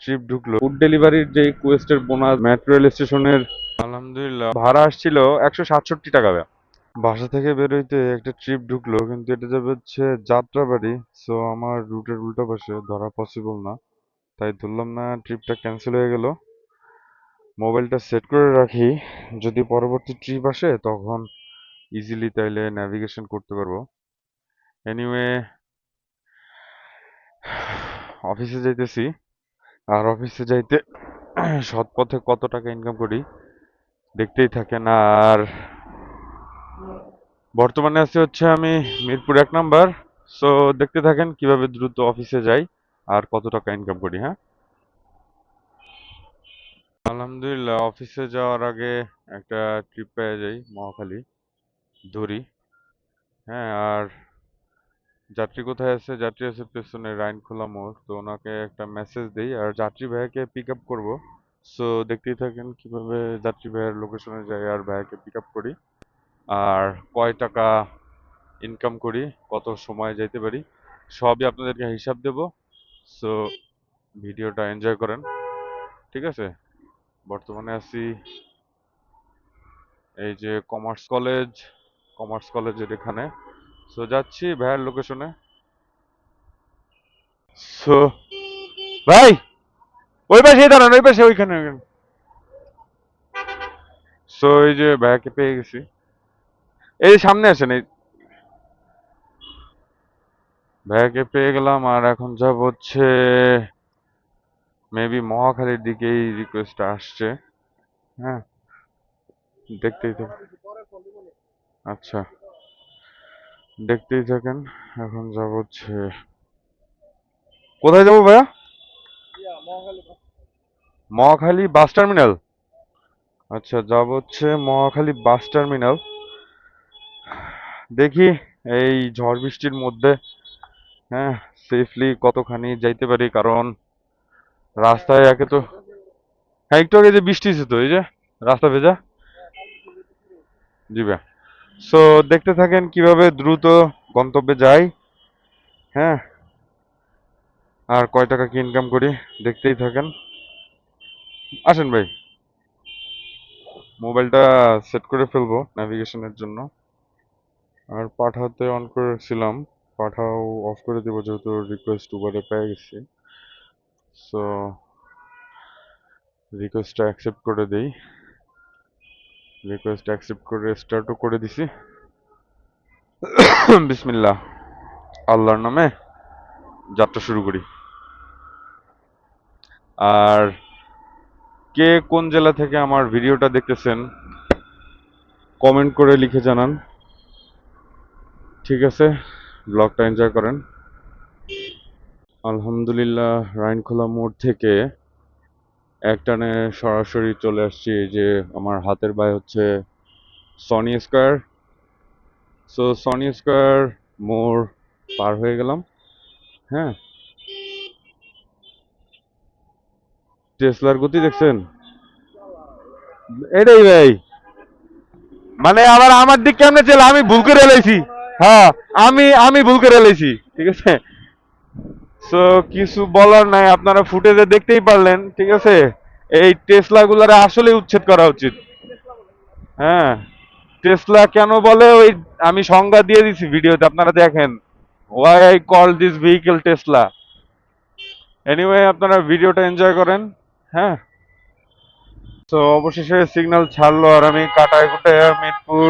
Trip ঢুকলো। Food ডেলিভারির যে কুয়েস্টের বোনাস মেট্রো রেল স্টেশনের আলহামদুলিল্লাহ ভাড়া আসছিল 167 টাকা। বাসা থেকে বেরোইতে একটা ট্রিপ ঢুকলো, কিন্তু এটা যাবে হচ্ছে যাত্রাবাড়ি। সো আমার রুটের উল্টা পাশে ধরা পসিবল না, তাই ধরলাম না, ট্রিপটা ক্যান্সেল হয়ে গেল। মোবাইলটা সেট করে রাখি, যদি পরবর্তী ট্রিপ আসে তখন ইজিলি তাইলে ন্যাভিগেশন করতে পারবো। এনিওয়ে, অফিসে যাইতেছি। আর অফিসে যাইতে সৎ পথে কত টাকা ইনকাম করি দেখতেই থাকেন। আর বর্তমানে আছি হচ্ছে আমি মিরপুর 1 নাম্বার। সো দেখতে থাকেন কিভাবে দ্রুত অফিসে যাই আর কত টাকা ইনকাম করি। হ্যাঁ, আলহামদুলিল্লাহ অফিসে যাওয়ার আগে একটা ট্রিপ পেয়ে যাই মহাখালী ধরি। হ্যাঁ, আর যাত্রী কোথায় আছে? যাত্রী আছে পেছনে রাইনখোলা মোড়। তো ওনাকে একটা মেসেজ দিই আর যাত্রী ভাইয়াকে পিক আপ করবো। সো দেখতেই থাকেন কিভাবে যাত্রী ভাইয়ের লোকেশনে যাই আর ভাইয়াকে পিক আপ করি, আর কয় টাকা ইনকাম করি, কত সময় যাইতে পারি, সবই আপনাদেরকে হিসাব দেব। সো ভিডিওটা এনজয় করেন, ঠিক আছে? বর্তমানে আছি এই যে কমার্স কলেজের এখানে। সো যাচ্ছি ভাইয়ার লোকেশনে। সো ভাই, ওই পাশে দাঁড়ান, ওই পাশে, ওইখানে। সো এই যে ভাইয়াকে পেয়ে গেছি, এই যে সামনে আসেন, এই ভাইয়াকে পেয়ে গেলাম। আর এখন যাব হচ্ছে মেবি মহাখালীর দিকেই রিকোয়েস্ট আসছে। হ্যাঁ, দেখতেই থাকেন। আচ্ছা, দেখতেই থাকেন। এখন যাব হচ্ছে, কোথায় যাবো ভাইয়া? Mohakhali bus terminal. আচ্ছা, যাব হচ্ছে মহাখালী বাস টার্মিনাল। দেখি এই ঝড় বৃষ্টির মধ্যে, হ্যাঁ, সেফলি কতখানি যাইতে পারি, কারণ রাস্তায় একে তো, হ্যাঁ একটু আগে যে বৃষ্টি হয়েছে তো, এই যে রাস্তা ভেজা। জি ভাই। সো দেখতে থাকেন কিভাবে দ্রুত গন্তব্যে যাই। হ্যাঁ, আর কয় টাকা কি ইনকাম করি দেখতেই থাকেন। আসেন ভাই, মোবাইলটা সেট করে ফেলবো ন্যাভিগেশনের জন্য। আর পাঠাতে অন করে রাখছিলাম, পাঠাও অফ করে দেবো যেহেতু রিকোয়েস্ট উবারে পেয়ে গেছি। সো রিকোয়েস্টটা অ্যাকসেপ্ট করে দেই। রিকোয়েস্ট অ্যাকসেপ্ট করে স্টার্টও করে দিছি। বিসমিল্লাহ, আল্লাহর নামে যাত্রা শুরু করি। আর কে কোন জেলা থেকে আমার ভিডিওটা দেখতেছেন কমেন্ট করে লিখে জানান, ঠিক আছে? ব্লগটা এনজয় করেন। আলহামদুলিল্লাহ রাইনখোলা মোড় থেকে একটানে সরাসরি চলে আসছি। এই যে আমার হাতের বাই হচ্ছে Sony square. So Sony square মোড় পার হয়ে গেলাম। হ্যাঁ, টেসলার গতি দেখছেন? এটাই ভাই, মানে আবার আমার দিক কেমনে চলে, আমি ভুল করে এলাইছি। হ্যাঁ, আমি আমি ভুল করে এলাইছি, ঠিক আছে? সো কিছু বলার নাই, আপনারা ফুটেজে দেখতেই পারলেন, ঠিক আছে? এই টেসলা গুলারে আসলে উচ্ছেদ করা উচিত। হ্যাঁ, টেসলা কেন বলে ওই আমি সংজ্ঞা দিয়ে দিছি ভিডিওতে, আপনারা দেখেন। Why I call this vehicle Tesla. Anyway, আপনারা ভিডিওটা এনজয় করেন। হ্যাঁ, তো অবশেষে সিগন্যাল ছাড়লো আর আমি কাটায় কুটায় মিরপুর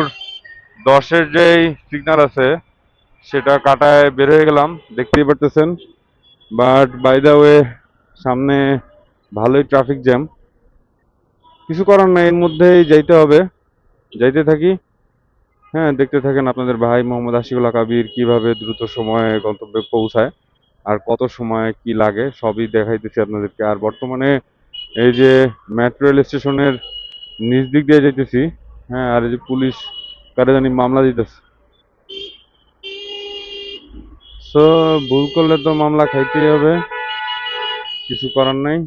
10-এর যেই সিগন্যাল আছে সেটা কাটায় বের হয়ে গেলাম, দেখতেই পারতেছেন। বাট বাই দ্য ওয়ে, সামনে ভালোই ট্রাফিক জ্যাম। কিছু করার নাই, এর মধ্যেই যাইতে হবে। যাইতে থাকি। হ্যাঁ, দেখতে থাকেন আপনাদের ভাই মোহাম্মদ আশিকুল্লাহ কাবির কিভাবে দ্রুত সময়ে গন্তব্যে পৌঁছায় আর কত সময় কি লাগে সবই দেখাইতেছি আপনাদেরকে। আর বর্তমানে এই যে মেট্রো রেল স্টেশনের নিচ দিক দিয়ে যাইতেছি। হ্যাঁ, আর এই যে পুলিশ কারে জানি মামলা দিতেছে। সো ভুল করলে তো মামলা খাইতেই হবে, কিছু করার নাই।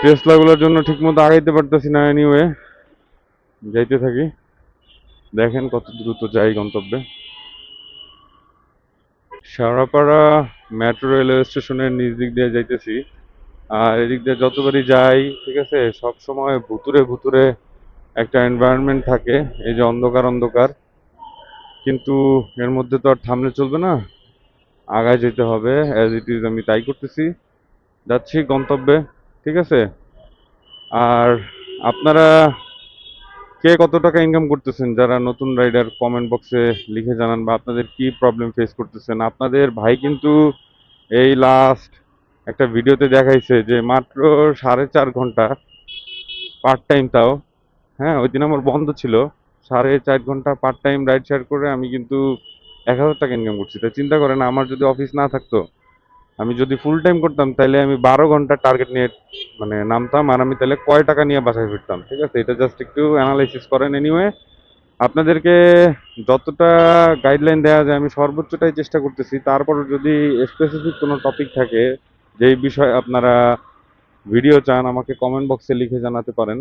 টেসলাগুলোর জন্য ঠিকমতো আগাইতে পারতেছি না। এনিওয়ে, যাইতে থাকি, দেখেন কত দ্রুত যাই গন্তব্যে। শেওড়াপাড়া মেট্রো রেলওয়ে স্টেশনের নিচ দিক দিয়ে যাইতেছি। আর এদিক দিয়ে যতবারই যাই, ঠিক আছে, সব সময় ভুতুরে ভুতুরে একটা এনভায়রনমেন্ট থাকে, এই যে অন্ধকার অন্ধকার। কিন্তু এর মধ্যে তো আর থামলে চলবে না, আগায় যেতে হবে। অ্যাজ ইট ইজ আমি তাই করতেছি, যাচ্ছি গন্তব্যে। ঠিক আছে। আর আপনারা কে কত টাকা ইনকাম করতেছেন যারা নতুন রাইডার, কমেন্ট বক্সে লিখে জানান, বা আপনাদের কি প্রবলেম ফেস করতেছেন। আপনাদের ভাই কিন্তু এই লাস্ট একটা ভিডিওতে দেখাইছে যে মাত্র 4.5 ঘন্টা পার্ট টাইম, তাও হ্যাঁ ওই দিন আমার বন্ধ ছিল, 4.5 ঘন্টা পার্ট টাইম রাইড শেয়ার করে আমি কিন্তু 1,000 টাকা ইনকাম করছি। তাই চিন্তা করেন, আমার যদি অফিস না থাকতো, আমি যদি ফুল টাইম করতাম, তাহলে আমি 12 ঘন্টা টার্গেট নিয়ে মানে নামতাম, আর আমি তাহলে কয় টাকা নিয়ে বাসায় ফিরতাম। ঠিক আছে, এটা জাস্ট একটু অ্যানালাইসিস করেন। এনিওয়ে, আপনাদেরকে যতটা গাইডলাইন দেওয়া যায় আমি সর্বোচ্চটাই চেষ্টা করতেছি। তারপর যদি স্পেসিফিক কোনো টপিক থাকে যেই বিষয়ে আপনারা ভিডিও চান, আমাকে কমেন্ট বক্সে লিখে জানাতে পারেন।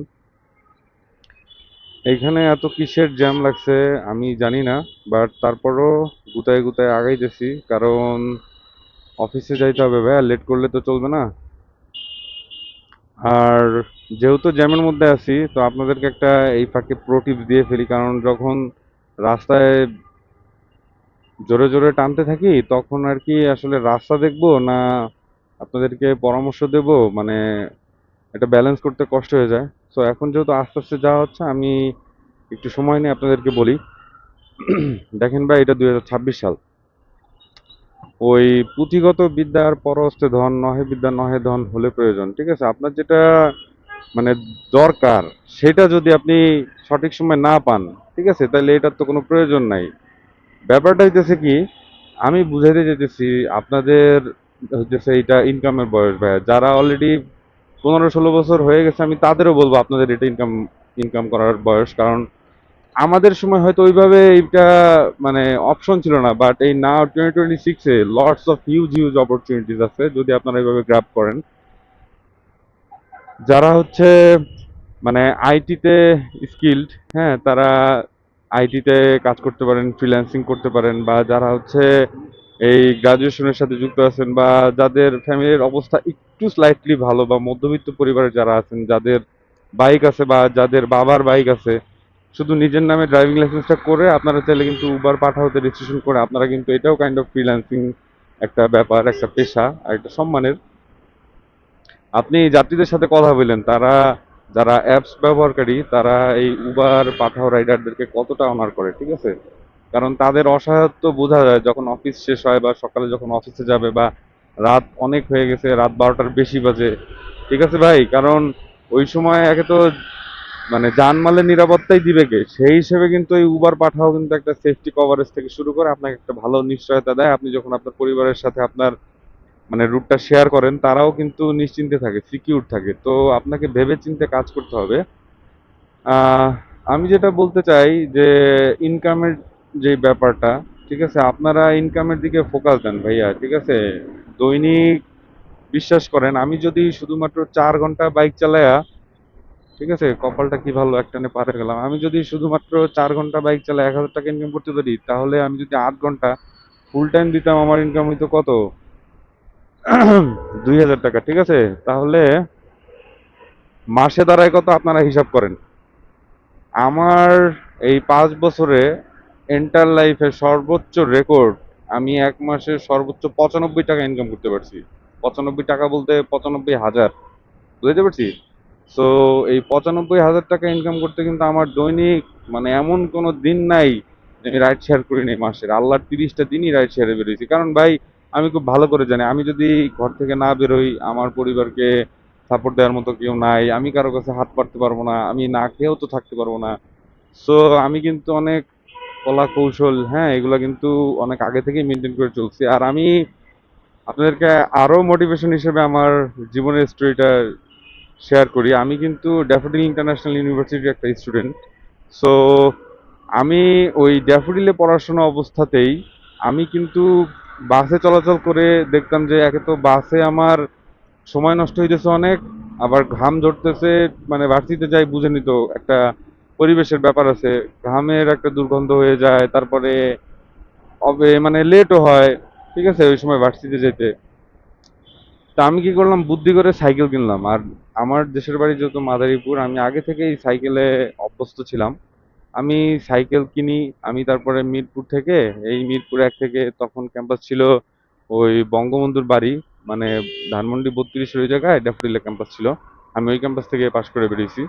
এইখানে এত কিসের জ্যাম লাগছে আমি জানি না, বাট তারপরও গুতায় গুতায় আগাইতেছি, কারণ অফিসে যাইতে হবে ভাইয়া, লেট করলে তো চলবে না। আর যেহেতু জ্যামের মধ্যে আছি, তো আপনাদেরকে একটা এই ফাঁকে প্রো টিপস দিয়ে ফেলি, কারণ যখন রাস্তায় জোরে জোরে টানতে থাকি, তখন আর কি আসলে রাস্তা দেখবো না আপনাদেরকে পরামর্শ দেব, মানে এটা ব্যালেন্স করতে কষ্ট হয়ে যায়। সো এখন যেহেতু আস্তে আস্তে যাওয়া হচ্ছে, আমি একটু সময় নিয়ে আপনাদেরকে বলি। দেখেন ভাই, এটা 2026 সাল। ওই পুঁথিগত বিদ্যার পরহস্তে ধন, নহে বিদ্যা নহে ধন, হলে প্রয়োজন। ঠিক আছে, আপনার যেটা মানে দরকার, সেটা যদি আপনি সঠিক সময় না পান, ঠিক আছে, তাহলে এটার তো কোনো প্রয়োজন নাই। ব্যাপারটা হইতেছে কি, আমি বুঝাইতে চাইতেছি আপনাদের, হইতেছে এটা ইনকামের বয়স ভাইয়া। যারা অলরেডি 15-16 বছর হয়ে গেছে, আমি তাদেরও বলবো আপনাদের এটা ইনকাম ইনকাম করার বয়স। কারণ আমাদের সময় হয়তো ওইভাবে এটা মানে অপশন ছিল না, বাট এই নাও 2026-এ lots of huge huge opportunities আছে যদি আপনারা এইভাবে গ্র্যাব করেন। যারা হচ্ছে মানে আইটিতে স্কিল্ড, হ্যাঁ, তারা আইটিতে কাজ করতে পারেন, ফ্রিল্যান্সিং করতে পারেন, বা যারা হচ্ছে এই গ্রাজুয়েশনের সাথে যুক্ত আছেন, বা যাদের ফ্যামিলির অবস্থা একটু স্লাইটলি ভালো, বা মধ্যবিত্ত পরিবারে যারা আছেন, যাদের বাইক আছে বা যাদের বাবার বাইক আছে, শুধু নিজের নামে ড্রাইভিং লাইসেন্সটা করে আপনারা চাইলে কিন্তু উবার পাঠাওতে রেজিস্ট্রেশন করে আপনারা কিন্তু এটাও কাইন্ড অফ ফ্রিল্যান্সিং একটা ব্যাপার, একটা পেশা, আর একটা সম্মানের। আপনি যাত্রীদের সাথে কথা বললেন, তারা যারা অ্যাপস ব্যবহারকারী, তারা এই উবার পাঠাও রাইডারদেরকে কতটা অনার করে। ঠিক আছে, কারণ তাদের অসহায়ত্ব বোঝা যায় যখন অফিস শেষ হয়, বা সকালে যখন অফিসে যাবে, বা রাত অনেক হয়ে গেছে, রাত 12টার বেশি বাজে। ঠিক আছে ভাই, কারণ ওই সময় একে তো মানে জানমালের নিরাপত্তাই দিবে কে, সেই হিসেবে কিন্তু এই উবার পাঠাও কিন্তু একটা সেফটি কভারেজ থেকে শুরু করে আপনাকে একটা ভালো নিশ্চয়তা দেয়। আপনি যখন আপনার পরিবারের সাথে আপনার মানে রুটটা শেয়ার করেন, তারাও কিন্তু নিশ্চিন্তে থাকে, সিকিউর থাকে। তো আপনাকে ভেবে চিন্তে কাজ করতে হবে। আহ, আমি যেটা বলতে চাই যে ইনকামের যে ব্যাপারটা, ঠিক আছে, আপনারা ইনকামের দিকে ফোকাস দেন ভাইয়া। ঠিক আছে, দৈনিক বিশ্বাস করেন, আমি যদি শুধুমাত্র 4 ঘন্টা বাইক চালায়া, ঠিক আছে, কপালটা কি ভালো, একটানে পার হয়ে গেলাম, আমি যদি শুধুমাত্র 4 ঘন্টা বাইক চালাই 1,000 টাকা ইনকাম করতে পারি, তাহলে আমি যদি 8 ঘন্টা ফুল টাইম দিতাম, আমার ইনকাম হইতো কত? 2,000 টাকা। ঠিক আছে, তাহলে মাসে দাঁড়ায় কত আপনারা হিসাব করেন। আমার এই 5 বছরে এন্টার লাইফে সর্বোচ্চ রেকর্ড, আমি এক মাসে সর্বোচ্চ 95 টাকা ইনকাম করতে পারছি। 95 টাকা বলতে 95,000, বুঝতে পারছি। সো এই 95,000 টাকা ইনকাম করতে কিন্তু আমার দৈনিক মানে এমন কোনো দিন নাই যে আমি রাইড শেয়ার করি নি মাসের। আল্লাহর 30টা দিনই রাইড শেয়ারে বেরোইছি। কারণ ভাই, আমি খুব ভালো করে জানি, আমি যদি ঘর থেকে না বেরোই, আমার পরিবারকে সাপোর্ট দেওয়ার মতো কেউ নাই, আমি কারো কাছে হাত পাততে পারবো না, আমি না খেয়েও তো থাকতে পারবো না। সো আমি কিন্তু অনেক কলা কৌশল, হ্যাঁ, এগুলা কিন্তু অনেক আগে থেকেই মেনটেন করে চলছি। আর আমি আপনাদেরকে আরো মোটিভেশন হিসেবে আমার জীবনের স্টোরিটা শেয়ার করি। আমি কিন্তু ড্যাফোডিল ইন্টারন্যাশনাল ইউনিভার্সিটির একটা স্টুডেন্ট। সো আমি ওই ড্যাফোডিলে পড়াশোনা অবস্থাতেই আমি কিন্তু বাসে চলাচল করে দেখতাম যে একে তো বাসে আমার সময় নষ্ট হইতেছে অনেক, আবার ঘাম ঝরতেছে, মানে ভার্সিটিতে যাই বুঝে নিত, একটা পরিবেশের ব্যাপার আছে, ঘামের একটা দুর্গন্ধ হয়ে যায়, তারপরে মানে লেটও হয়। ঠিক আছে, ওই সময় ভার্সিটিতে যেতে। তা আমি কি করলাম, বুদ্ধি করে সাইকেল কিনলাম। আর আমার দেশের বাড়ি যেহেতু মাদারীপুর, আমি আগে থেকেই সাইকেলে অভ্যস্ত ছিলাম। আমি সাইকেল কিনি। আমি তারপরে মিরপুর থেকে, এই মিরপুর 1 থেকে তখন ক্যাম্পাস ছিল ওই বঙ্গবন্ধুর বাড়ি, মানে ধানমন্ডি 32 ওই জায়গায় ড্যাফোডিলে ক্যাম্পাস ছিল। আমি ওই ক্যাম্পাস থেকে পাশ করে বেরিয়েছি।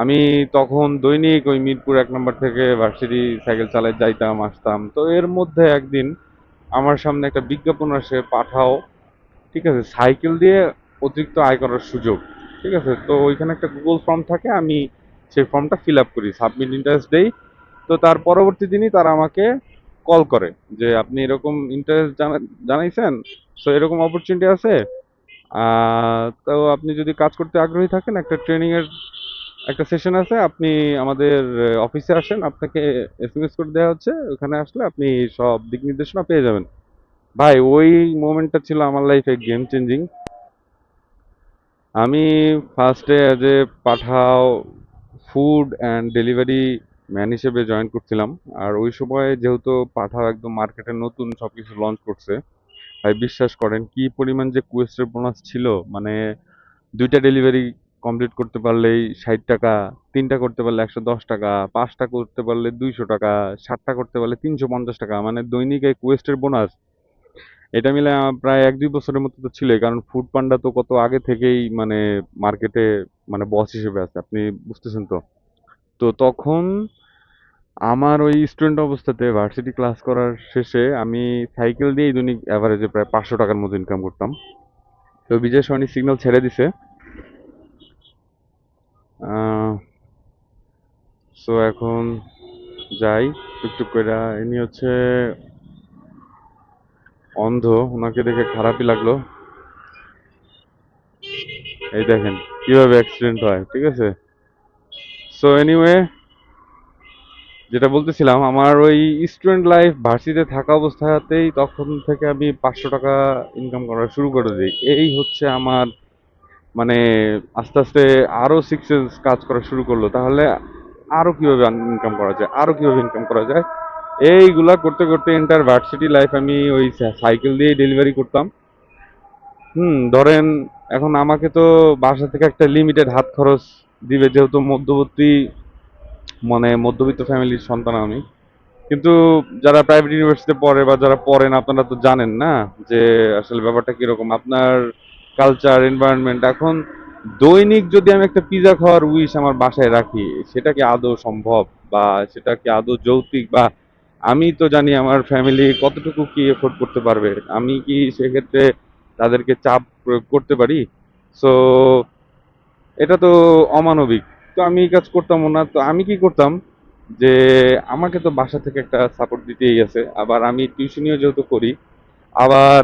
আমি তখন দৈনিক ওই মিরপুর 1 নম্বর থেকে ভার্সিটি সাইকেল চালায় যাইতাম আসতাম। তো এর মধ্যে একদিন আমার সামনে একটা বিজ্ঞাপন আসে, পাঠাও, ঠিক আছে, সাইকেল দিয়ে অতিরিক্ত আয় করার সুযোগ। ঠিক আছে, তো ওইখানে একটা গুগল ফর্ম থাকে, আমি সেই ফর্মটা ফিল আপ করি, সাবমিট ইন্টারেস্ট দেই। তো তার পরবর্তী দিনই তারা আমাকে কল করে যে আপনি এরকম ইন্টারেস্ট জানাইছেন, সো এরকম অপরচুনিটি আছে। তো আপনি যদি কাজ করতে আগ্রহী থাকেন, একটা ট্রেনিং এর একটা সেশন আছে, আপনি আমাদের অফিসে আসেন, আপনাকে এসএমএস করে দেওয়া হচ্ছে, ওখানে আসলে আপনি সব দিক নির্দেশনা পেয়ে যাবেন। ভাই, ওই মোমেন্টটা ছিল আমার লাইফে গেম চেঞ্জিং। আমি ফার্স্টে as a Pathao food and delivery man হিসেবে জয়েন করছিলাম। আর ওই সময় যেহেতু পাঠাও একদম মার্কেটে নতুন সবকিছু লঞ্চ করছে, ভাই বিশ্বাস করেন কি পরিমাণ যে কুয়েস্টের বোনাস ছিল। মানে 2টা ডেলিভারি কমপ্লিট করতে পারলেই 60 টাকা, 3টা করতে পারলে 110 টাকা, 5টা করতে পারলে 200 টাকা, 7টা করতে পারলে 350 টাকা, মানে দৈনিক এই কুয়েস্টের বোনাস। এটা মিলে প্রায় 1-2 বছরের মতো তো ছিলই, কারণ ফুড পান্ডা তো কত আগে থেকেই মানে মার্কেটে মানে বস হিসেবে আছে, আপনি বুঝতেছেন তো। তো তখন আমার ওই স্টুডেন্ট অবস্থাতে ভার্সিটি ক্লাস করার শেষে আমি সাইকেল দিয়েই দৈনিক অ্যাভারেজে প্রায় 500 টাকার মতো ইনকাম করতাম। তো বিজয় সরণি সিগন্যাল ছেড়ে দিছে। সো এখন যাই টুকটুক করে। ইনি হচ্ছে অন্ধ, ওনাকে দেখে খারাপই লাগলো। এই দেখেন কিভাবে অ্যাক্সিডেন্ট হয়, ঠিক আছে। সো এনিওয়ে, যেটা বলতেছিলাম, আমার ওই স্টুডেন্ট লাইফ ভার্সিটিতে থাকা অবস্থাতেই তখন থেকে আমি 500 টাকা ইনকাম করা শুরু করে দিই। এই হচ্ছে আমার মানে আস্তে আস্তে আরো সিক্সেস কাজ করা শুরু করলো। তাহলে আরো কিভাবে ইনকাম করা যায়, আরো কিভাবে ইনকাম করা যায়, এইগুলা করতে করতে এন্টার ভার্সিটি লাইফ আমি ওই সাইকেল দিয়ে ডেলিভারি করতাম। ধরেন এখন আমাকে তো বাসা থেকে একটা লিমিটেড হাত খরচ দিবে, যেহেতু মধ্যবর্তী মানে মধ্যবিত্ত ফ্যামিলির সন্তান আমি। কিন্তু যারা প্রাইভেট ইউনিভার্সিটিতে পড়ে বা যারা পড়েন, আপনারা তো জানেন না যে আসলে ব্যাপারটা কিরকম, আপনার কালচার এনভায়রনমেন্ট। এখন দৈনিক যদি আমি একটা পিৎজা খাওয়ার উইশ আমার বাসায় রাখি, সেটা কি আদৌ সম্ভব, বা সেটা কি আদৌ যৌক্তিক, বা আমি তো জানি আমার ফ্যামিলি কতটুকু কি এফোর্ড করতে পারবে, আমি কি সেক্ষেত্রে তাদেরকে চাপ প্রয়োগ করতে পারি? সো এটা তো অমানবিক। তো আমি এই কাজ করতাম না। তো আমি কি করতাম, যে আমাকে তো বাসা থেকে একটা সাপোর্ট দিতেই আছে, আবার আমি টিউশনিও যেহেতু করি, আবার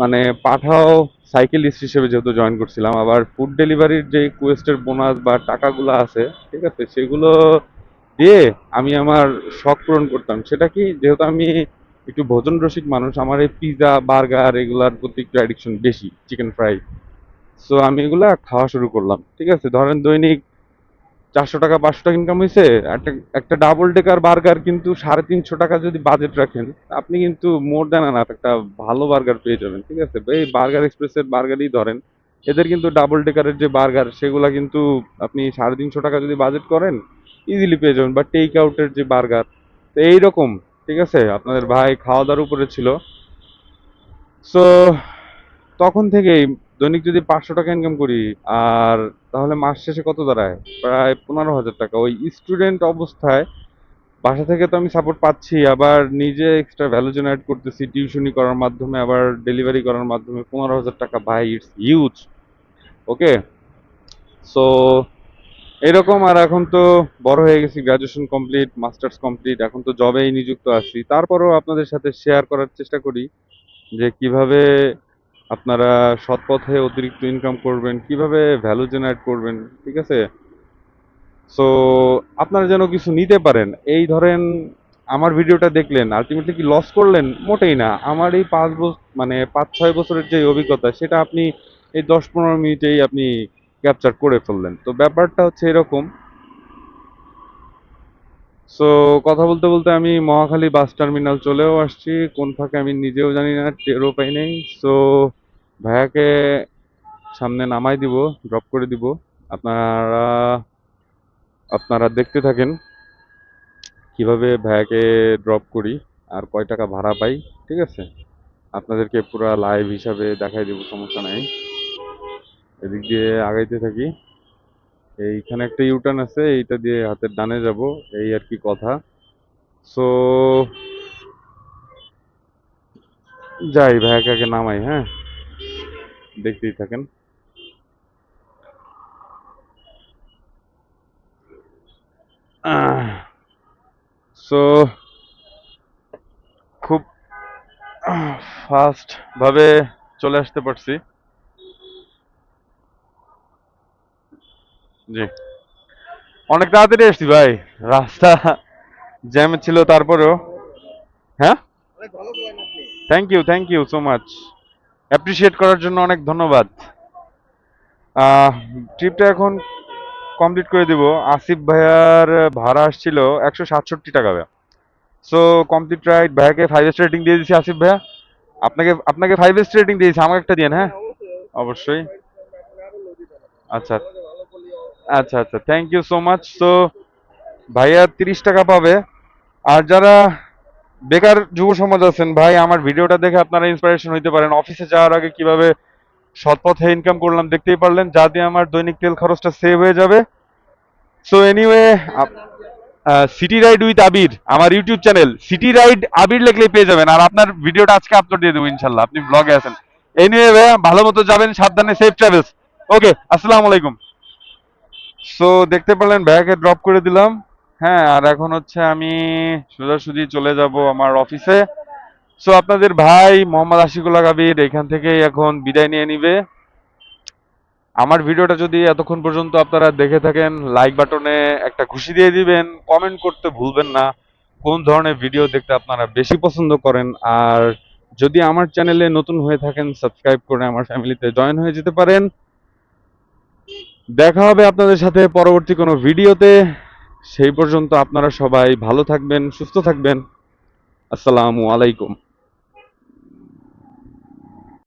মানে পাঠাও সাইকেলিস্ট হিসেবে যেহেতু জয়েন করছিলাম, আবার ফুড ডেলিভারির যে কুয়েস্টের বোনাস বা টাকাগুলো আছে, ঠিক আছে, সেগুলো দিয়ে আমি আমার শখ পূরণ করতাম। সেটা কি, যেহেতু আমি একটু ভোজন রসিক মানুষ, আমার এই পিৎজা বার্গার এগুলার প্রতি একটু অ্যাডিকশন বেশি, চিকেন ফ্রাই। সো আমি এগুলা খাওয়া শুরু করলাম। ঠিক আছে, ধরেন দৈনিক 400 টাকা 500 টাকা ইনকাম হয়েছে। একটা একটা ডাবল ডেকার বার্গার কিন্তু 350 টাকা যদি বাজেট রাখেন, আপনি কিন্তু মোর দ্যান আনাফ একটা ভালো বার্গার পেয়ে যাবেন। ঠিক আছে, এই বার্গার এক্সপ্রেসের বার্গারই ধরেন, এদের কিন্তু ডাবল ডেকারের যে বার্গার, সেগুলা কিন্তু আপনি 350 টাকা যদি বাজেট করেন ইজিলি পেয়ে যাবেন, বা টেক আউটের যে বার্গার। তো এইরকম, ঠিক আছে, আপনাদের ভাই খাওয়া দাওয়ার উপরে ছিল। সো তখন থেকেই দৈনিক যদি 500 টাকা ইনকাম করি, আর তাহলে মাস শেষে কত দাঁড়ায়, প্রায় 15,000 টাকা। ওই স্টুডেন্ট অবস্থায় বাসা থেকে তো আমি সাপোর্ট পাচ্ছি, আবার নিজে এক্সট্রা ভ্যালু জেনারেট করতেছি টিউশনি করার মাধ্যমে, আবার ডেলিভারি করার মাধ্যমে। 15,000 টাকা, ভাই, ইটস হিউজ। ওকে, সো এরকম। আর এখন তো বড় হয়ে গেছি, গ্রাজুয়েশন কমপ্লিট, মাস্টার্স কমপ্লিট, এখন তো জবেই নিযুক্ত আছি। তারপরেও আপনাদের সাথে শেয়ার করার চেষ্টা করি যে কিভাবে আপনারা সৎ পথে অতিরিক্ত ইনকাম করবেন, কিভাবে ভ্যালু জেনারেট করবেন। ঠিক আছে, সো আপনারা যেন কিছু নিতে পারেন। এই ধরেন আমার ভিডিওটা দেখলেন, আলটিমেটলি কি লস করলেন? মোটেই না। আমার এই 5 বছর মানে 5-6 বছরের যে অভিজ্ঞতা, সেটা আপনি এই 10-15 মিনিটেই আপনি ক্যাপচার করে ফেললেন। তো ব্যাপারটা হচ্ছে এরকম। সো কথা বলতে বলতে আমি মহাখালী বাস টার্মিনাল চলেও আসছি, কোন ফাঁকে আমি নিজেও জানি না, টেরও পাই নাই। সো ভাইয়াকে সামনে নামাই দিব, ড্রপ করে দিব। আপনারা আপনারা দেখতে থাকেন কিভাবে ভাইয়াকে ড্রপ করি আর কয় টাকা ভাড়া পাই। ঠিক আছে, আপনাদেরকে পুরা লাইভ হিসাবে দেখাই দিব, সমস্যা নাই। এদিক দিয়ে আগাইতে থাকি। এইখানে একটা ইউটার্ন আছে, এইটা দিয়ে হাতের ডানে যাব, এই আর কি কথা। সো যাই, ভাইয়াকে আগে নামাই। হ্যাঁ, দেখতেই থাকেন। সো খুব ফাস্ট ভাবে চলে আসতে পারছি। জি, অনেক তাড়াতাড়ি আসছি ভাই, রাস্তা জ্যাম ছিল তারপরেও। হ্যাঁ, thank you so much, appreciate করার জন্য অনেক ধন্যবাদ। ট্রিপটা এখন কমপ্লিট করে দিব। আসিফ ভাইয়ার ভাড়া আসছিল 167 টাকা। সো কমপ্লিট রাইড, ভাইয়াকে 5 স্টার রেটিং দিয়ে দিচ্ছি। আসিফ ভাইয়া, আপনাকে আপনাকে 5 স্টার রেটিং দিয়েছি, আমাকে একটা দিন। হ্যাঁ, অবশ্যই। আচ্ছা আচ্ছা আচ্ছা, thank you so much. So ভাইয়া 30 টাকা পাবে। আর যারা বেকার যুব সমাজ আছেন ভাই, আমার ভিডিওটা দেখে আপনারা ইন্সপিরেশন হইতে পারেন। অফিসে যাওয়ার আগে কিভাবে সৎ পথে ইনকাম করলাম দেখতেই পারলেন, যা দিয়ে আমার দৈনিক তেল খরচটা সেভ হয়ে যাবে। So anyway, city ride with Abir, আমার YouTube channel city ride Abir লিখলেই পেয়ে যাবেন। আর আপনার ভিডিওটা আজকে আপলোড দিয়ে দেবো ইনশাল্লাহ, আপনি ব্লগে আছেন। এনিওয়ে ভাইয়া, ভালো মতো যাবেন, সাবধানে, সেফ ট্রাভেলস। ওকে, আসসালামু আলাইকুম। সো দেখতে পেলেন ব্যাগে ড্রপ করে দিলাম। হ্যাঁ, আর এখন হচ্ছে আমি সোজাসুজি চলে যাব আমার অফিসে। সো আপনাদের ভাই মোহাম্মদ আশিকুল্লাহ কাবির এখান থেকেই এখন বিদায় নিয়ে নিবে। আমার ভিডিওটা যদি এতক্ষণ পর্যন্ত আপনারা দেখে থাকেন, লাইক বাটনে একটা খুশি দিয়ে দিবেন, কমেন্ট করতে ভুলবেন না কোন ধরনের ভিডিও দেখতে আপনারা বেশি পছন্দ করেন। আর যদি আমার চ্যানেলে নতুন হয়ে থাকেন, সাবস্ক্রাইব করে আমার ফ্যামিলিতে জয়েন হয়ে যেতে পারেন। দেখা হবে আপনাদের সাথে পরবর্তী কোনো ভিডিওতে। সেই পর্যন্ত আপনারা সবাই ভালো থাকবেন, সুস্থ থাকবেন। আসসালামু আলাইকুম।